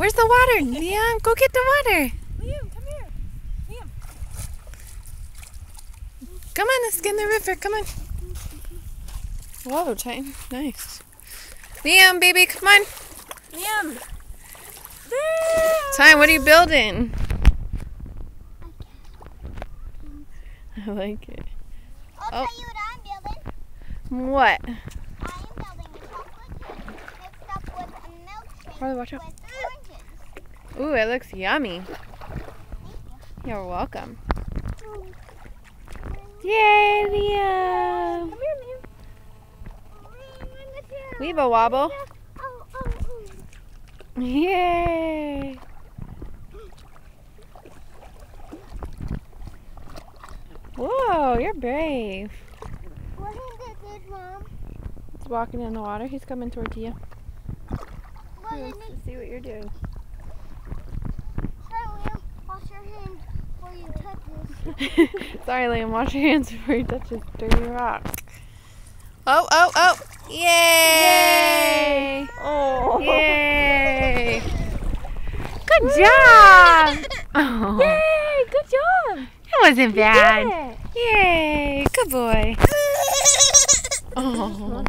Where's the water? Liam, go get the water. Liam, come here. Liam. Come on, let's get in the river. Come on. Whoa, Titan. Nice. Liam, baby, come on. Liam. Titan, what are you building? I like it. I'll tell you what I'm building. What? I am building a chocolate cake mixed up with a milkshake Harley, watch out. with oranges. Ooh, it looks yummy. Thank you. You're welcome. Yay, Liam! Come here, Liam. Weeble wobble. Oh. Yay! Whoa, you're brave. What is this, Mom? He's walking in the water. He's coming towards you. What is Let's it? see what you're doing. Sorry, Liam. Wash your hands before you touch this. Sorry, Liam. Wash your hands before you touch this dirty rock. Oh! Yay! Oh. Yay! Good job! Oh. Yay, good job. That wasn't bad. You did it. Yay! Good boy. Oh.